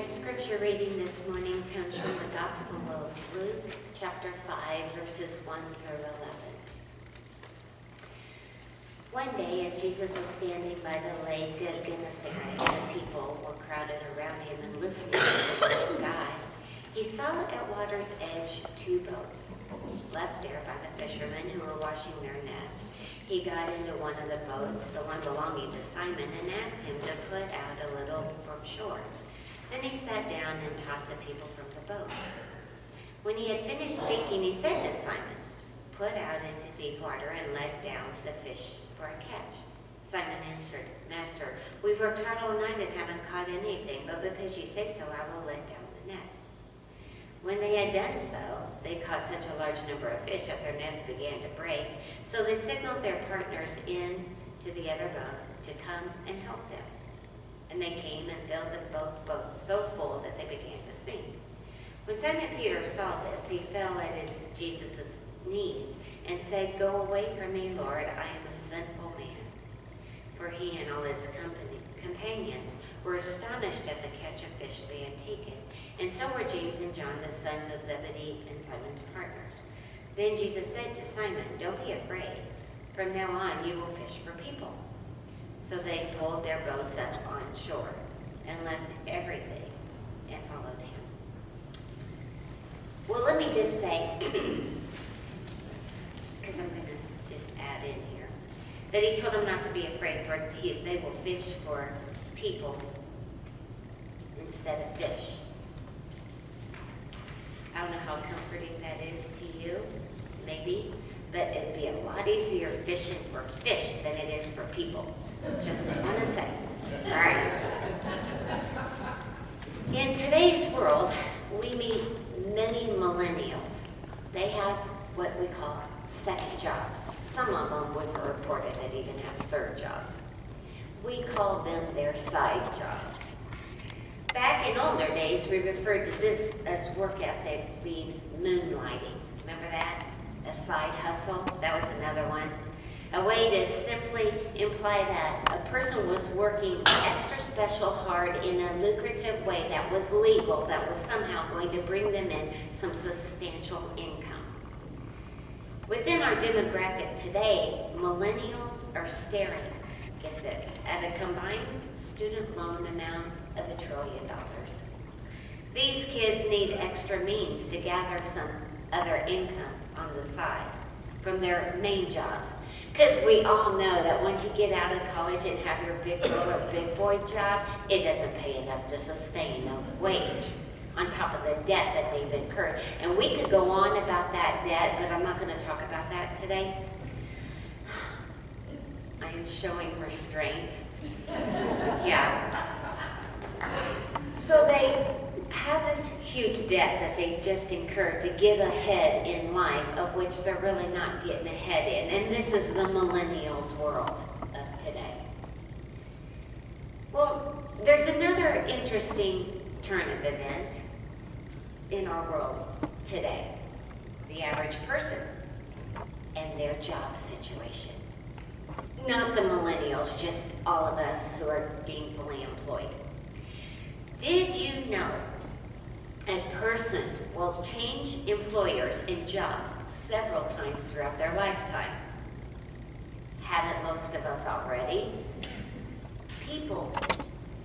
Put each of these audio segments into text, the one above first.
Our scripture reading this morning comes from the Gospel of Luke, chapter 5, verses 1 through 11. One day, as Jesus was standing by the lake of Gennesaret, the people were crowded around him and listening to the word of God. He saw at water's edge 2 boats, left there by the fishermen who were washing their nets. He got into one of the boats, the one belonging to Simon, and asked him to put out a little from shore. Then he sat down and taught the people from the boat. When he had finished speaking, he said to Simon, "Put out into deep water and let down the fish for a catch." Simon answered, "Master, we've worked hard all night and haven't caught anything, but because you say so, I will let down the nets." When they had done so, they caught such a large number of fish that their nets began to break. So they signaled their partners in to the other boat to come and help them. And they came and filled both boats so full that they began to sink. When Simon Peter saw this, he fell at Jesus' knees and said, "Go away from me, Lord, I am a sinful man." For he and all his companions were astonished at the catch of fish they had taken. And so were James and John, the sons of Zebedee, and Simon's partners. Then Jesus said to Simon, "Don't be afraid. From now on you will fish for people." So they pulled their boats up on shore and left everything and followed him. Well, let me just say, because I'm going to just add in here, that he told them not to be afraid, for they will fish for people instead of fish. I don't know how comforting that is to you, maybe, but it'd be a lot easier fishing for fish than it is for people. Just want to say. All right. In today's world, we meet many millennials. They have what we call second jobs. Some of them we've reported that even have third jobs. We call them their side jobs. Back in older days, we referred to this as work ethic being moonlighting. Remember that? A side hustle? That was another one. A way to simply imply that a person was working extra special hard in a lucrative way that was legal, that was somehow going to bring them in some substantial income. Within our demographic today, millennials are staring, get this, at a combined student loan amount of $1 trillion. These kids need extra means to gather some other income on the side from their main jobs. Because we all know that once you get out of college and have your big girl or big boy job, it doesn't pay enough to sustain a wage on top of the debt that they've incurred. And we could go on about that debt, but I'm not going to talk about that today. I am showing restraint. Yeah. So they have this huge debt that they've just incurred to get ahead in life, of which they're really not getting ahead in. And this is the millennials world of today. Well, there's another interesting turn of event in our world today. The average person and their job situation. Not the millennials, just all of us who are gainfully employed. Did you know a person will change employers and jobs several times throughout their lifetime? Haven't most of us already? People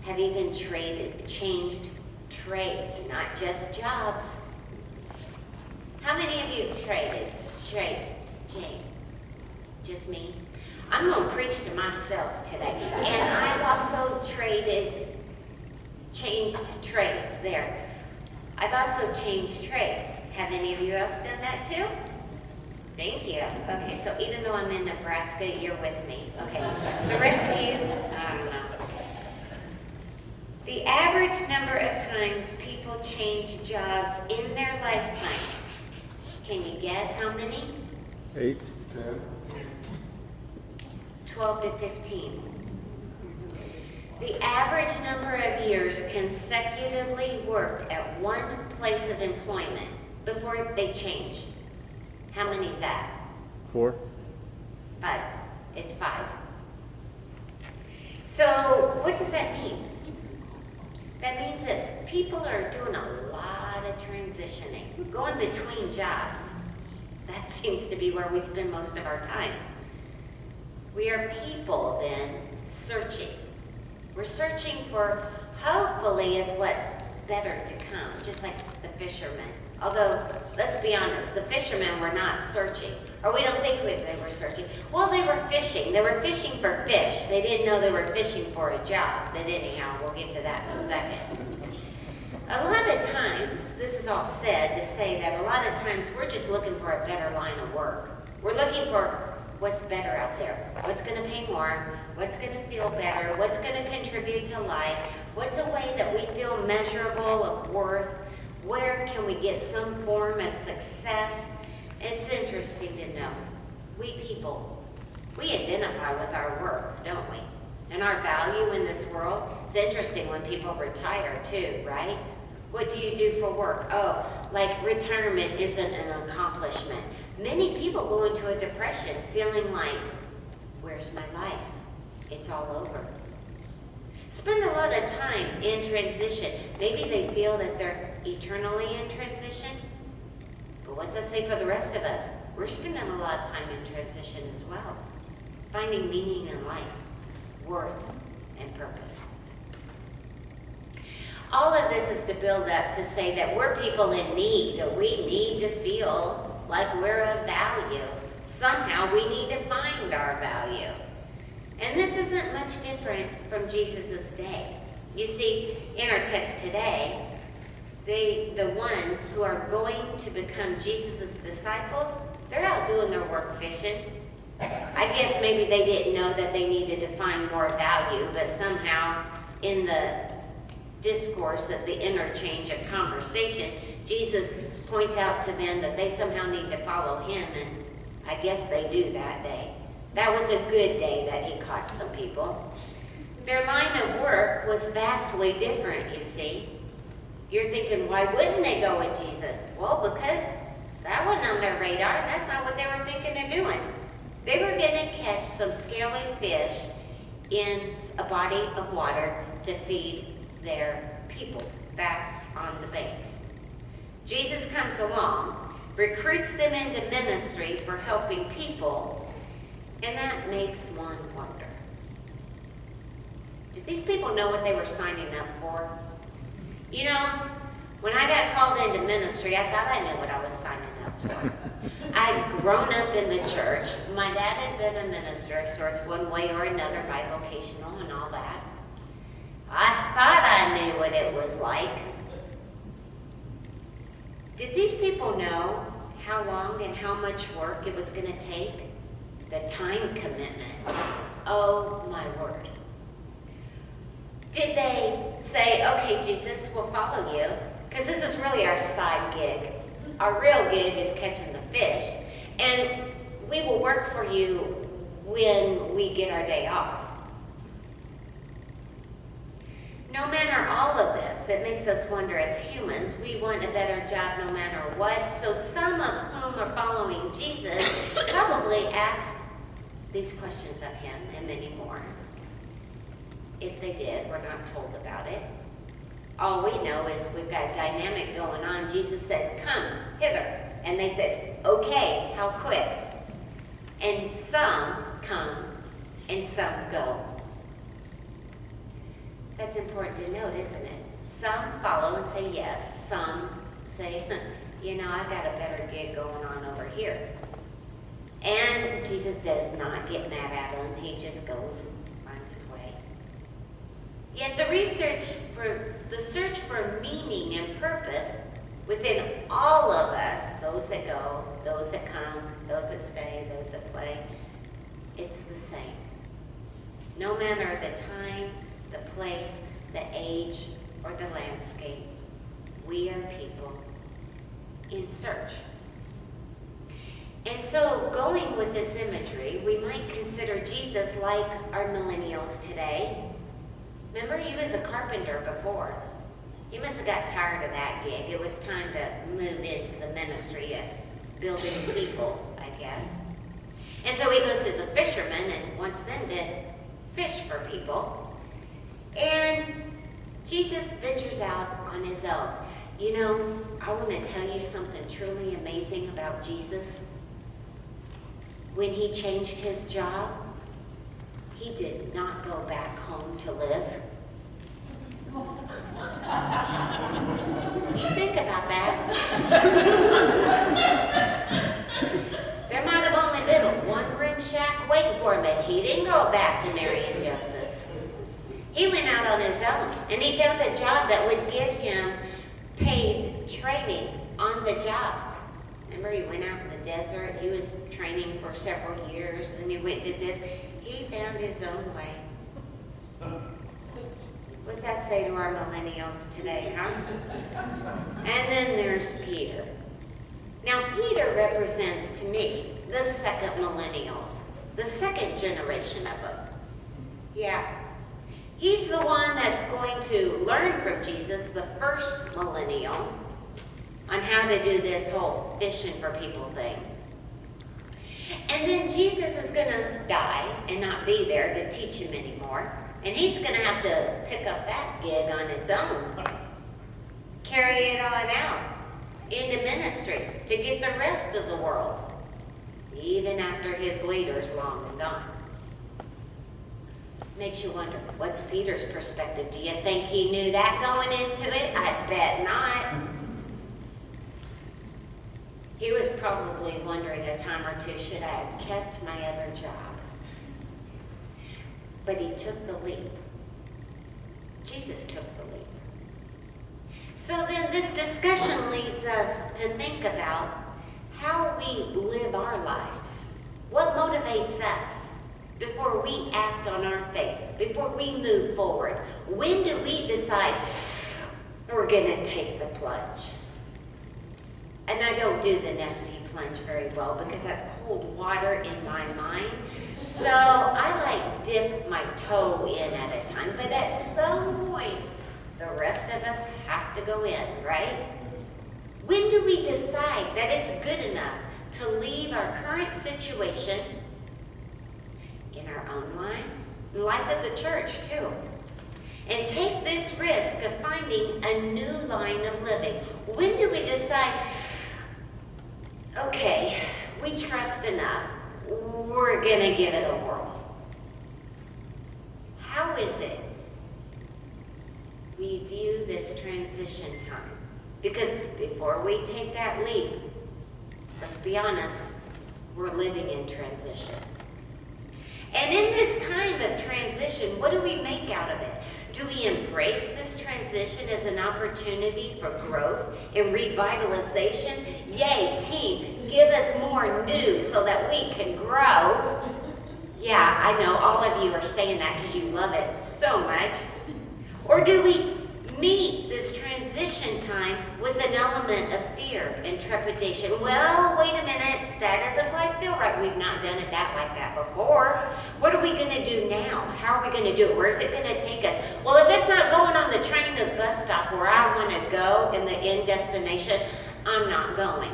have even changed trades, not just jobs. How many of you traded? Jane? Just me? I'm going to preach to myself today. And I've also changed trades there. I've also changed trades. Have any of you else done that too? Thank you. Okay, so even though I'm in Nebraska, you're with me. Okay, the rest of you, I don't know. The average number of times people change jobs in their lifetime. Can you guess how many? 8, 10. 12 to 15. The average number of years consecutively worked at one place of employment before they changed. How many is that? 4. 5. It's 5. So what does that mean? That means that people are doing a lot of transitioning, going between jobs. That seems to be where we spend most of our time. We are people then searching. We're searching for, hopefully, is what's better to come, just like the fishermen. Although, let's be honest, the fishermen were not searching, or we don't think they were searching. Well, they were fishing. They were fishing for fish. They didn't know they were fishing for a job. But anyhow, we'll get to that in a second. A lot of times, this is all said to say that a lot of times we're just looking for a better line of work. We're looking for what's better out there, what's going to pay more, what's going to feel better, what's going to contribute to life, what's a way that we feel measurable of worth, where can we get some form of success. It's interesting to know. We people, we identify with our work, don't we? And our value in this world. It's interesting when people retire too, right? What do you do for work? Oh, like retirement isn't an accomplishment. Many people go into a depression feeling like, where's my life? It's all over. Spend a lot of time in transition. Maybe they feel that they're eternally in transition. But what's that say for the rest of us? We're spending a lot of time in transition as well. Finding meaning in life, worth, and purpose. All of this is to build up to say that we're people in need. We need to feel like we're of value. Somehow we need to find our value. And this isn't much different from Jesus' day. You see, in our text today, the ones who are going to become Jesus' disciples, they're out doing their work fishing. I guess maybe they didn't know that they needed to find more value, but somehow in the discourse of the interchange of conversation, Jesus points out to them that they somehow need to follow him, and I guess they do that day. That was a good day that he caught some people. Their line of work was vastly different, you see. You're thinking, why wouldn't they go with Jesus? Well, because that wasn't on their radar. That's not what they were thinking of doing. They were going to catch some scaly fish in a body of water to feed their people back on the banks. Jesus comes along, recruits them into ministry for helping people, and that makes one wonder. Did these people know what they were signing up for? You know, when I got called into ministry, I thought I knew what I was signing up for. I'd grown up in the church. My dad had been a minister of sorts one way or another, bivocational and all that. I thought I knew what it was like. Did these people know how long and how much work it was going to take? The time commitment. Oh, my word. Did they say, okay, Jesus, we'll follow you, because this is really our side gig. Our real gig is catching the fish, and we will work for you when we get our day off. No matter all of this, it makes us wonder as humans, we want a better job no matter what. So some of whom are following Jesus probably asked these questions of him and many more. If they did, we're not told about it. All we know is we've got a dynamic going on. Jesus said, come hither. And they said, okay, how quick? And some come and some go. That's important to note, isn't it? Some follow and say yes. Some say, you know, I've got a better gig going on over here. And Jesus does not get mad at them. He just goes and finds his way. Yet the search for meaning and purpose within all of us, those that go, those that come, those that stay, those that play, it's the same. No matter the time, the place, the age, or the landscape, we are people in search. And so, going with this imagery, we might consider Jesus like our millennials today. Remember, he was a carpenter before. He must have got tired of that gig. It was time to move into the ministry of building people, I guess. And so he goes to the fishermen and wants them to fish for people. And Jesus ventures out on his own. You know, I want to tell you something truly amazing about Jesus. When he changed his job, he did not go back home to live. You think about that. There might have only been a one-room shack waiting for him, and he didn't go back to Mary and Joseph. He went out on his own, and he found a job that would give him paid training on the job. Remember, he went out in the desert. He was training for several years, and he went and did this. He found his own way. What's that say to our millennials today, huh? And then there's Peter. Now, Peter represents to me the second millennials, the second generation of them. Yeah. He's the one that's going to learn from Jesus, the first millennial, on how to do this whole fishing for people thing. And then Jesus is going to die and not be there to teach him anymore. And he's going to have to pick up that gig on his own. Carry it on out into ministry to get the rest of the world, even after his leader's long and gone. Makes you wonder, what's Peter's perspective? Do you think he knew that going into it? I bet not. He was probably wondering a time or two, should I have kept my other job? But he took the leap. Jesus took the leap. So then this discussion leads us to think about how we live our lives. What motivates us before we act on our faith, before we move forward? When do we decide we're going to take the plunge? And I don't do the nesty plunge very well because that's cold water in my mind. So I like dip my toe in at a time, but at some point, the rest of us have to go in, right? When do we decide that it's good enough to leave our current situation in our own lives, in the life of the church too, and take this risk of finding a new line of living? When do we decide, okay, we trust enough, we're going to give it a whirl? How is it we view this transition time? Because before we take that leap, let's be honest, we're living in transition. And in this time of transition, what do we make out of it? Do we embrace this transition as an opportunity for growth and revitalization? Yay, team, give us more news so that we can grow. Yeah, I know all of you are saying that because you love it so much. Or do we meet this transition time with an element of fear and trepidation? Well, wait a minute, that doesn't quite feel right. We've not done it like that before. What are we going to do now? How are we going to do it? Where's it going to take us? Well, if it's not going on the train to the bus stop where I want to go in the end destination, I'm not going.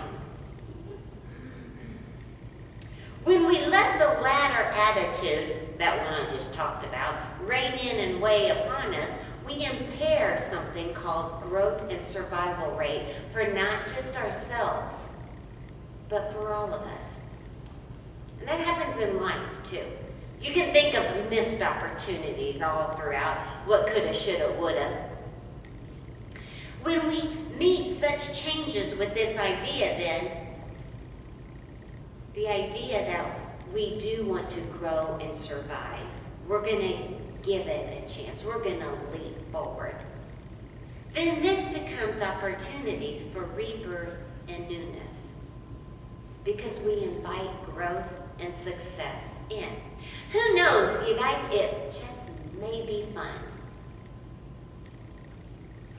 When we let the latter attitude, that one I just talked about, rein in and weigh upon us, we impair something called growth and survival rate for not just ourselves, but for all of us. And that happens in life too. You can think of missed opportunities all throughout, what coulda, shoulda, woulda. When we meet such changes with this idea then, the idea that we do want to grow and survive, we're going to give it a chance, we're going to leap forward, then this becomes opportunities for rebirth and newness, because we invite growth and success in. Who knows, you guys, it just may be fun.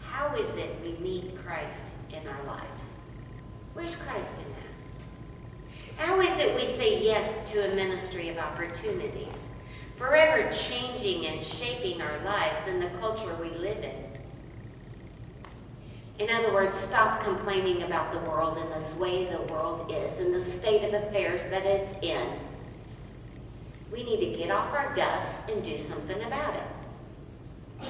How is it we meet Christ in our lives? Where's Christ in that? How is it we say yes to a ministry of opportunities, forever changing and shaping our lives and the culture we live in? In other words, stop complaining about the world and the way the world is and the state of affairs that it's in. We need to get off our duffs and do something about it.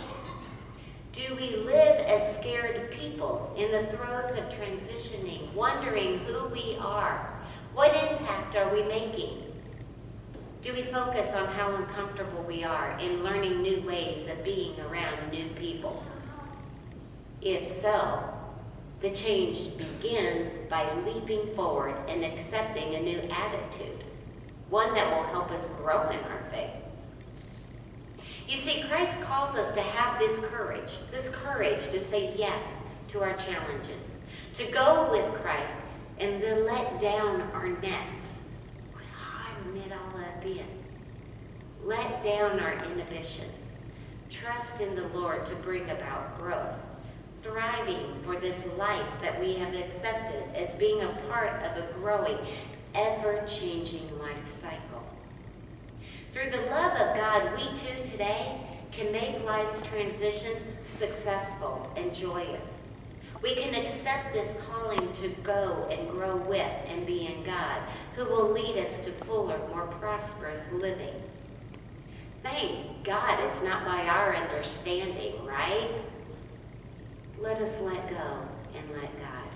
Do Do we live as scared people in the throes of transitioning, wondering who we are? What impact are we making? Do we focus on how uncomfortable we are in learning new ways of being around new people? If so, the change begins by leaping forward and accepting a new attitude, one that will help us grow in our faith. You see, Christ calls us to have this courage to say yes to our challenges, to go with Christ and to let down our nets. Knit all up in. Let down our inhibitions. Trust in the Lord to bring about growth, thriving for this life that we have accepted as being a part of a growing, ever-changing life cycle. Through the love of God, we too today can make life's transitions successful and joyous. We can accept this calling to go and grow with and be in God, who will lead us to fuller, more prosperous living. Thank God it's not by our understanding, right? Let us let go and let God.